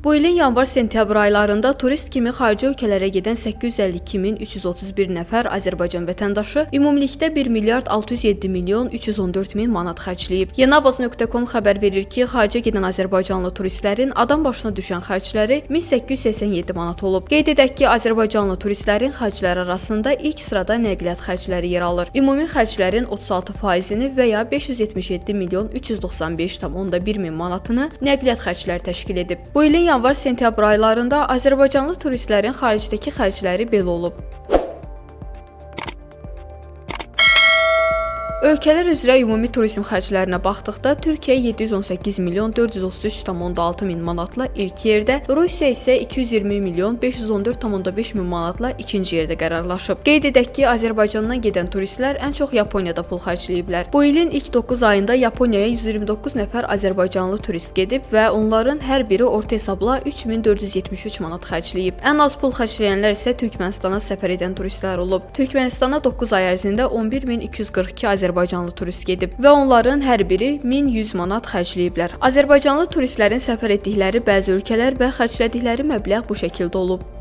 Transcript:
Bu ilin yanvar-sentyabr aylarında turist kimi xarici ölkələrə gedən 852.331 nəfər Azərbaycan vətəndaşı ümumilikdə 1 milyard 607 milyon 314 min manat xərcləyib. Yenabaz.com xəbər verir ki, xaricə gedən azərbaycanlı turistlərin adam başına düşən xərcləri 1887 manat olub. Qeyd edək ki, azərbaycanlı turistlərin xərcləri arasında ilk sırada nəqliyyat xərcləri yer alır. Ümumi xərclərin 36%-ni və ya 577 milyon 395,1 min manatını nəqliyyat xərcləri təşkil edib. Bu ilin yanvar-sentyabr aylarında azərbaycanlı turistlərin xaricdəki xərcləri belə olub. Ölkələr üzrə ümumi turizm xərclərinə baxdıqda Türkiyə 718 milyon 433,6 min manatla ilk yerdə, Rusiya isə 220 milyon 514,5 min manatla ikinci yerdə qərarlaşıb. Qeyd edək ki, Azərbaycandan gedən turistlər ən çox Yaponiyada pul xərcləyiblər. Bu ilin ilk 9 ayında Yaponiyaya 129 nəfər azərbaycanlı turist gedib və onların hər biri orta hesabla 3473 manat xərcləyib. Ən az pul xərcləyənlər isə Türkmənistana səfər edən turistlər olub. Türkmənistana 9 ay ərzində 11242 azərbaycanlı turist gedib və onların hər biri 1100 manat xərcləyiblər. Azərbaycanlı turistlərin səfər etdikləri bəzi ölkələr və xərclədikləri məbləğ bu şəkildə olub.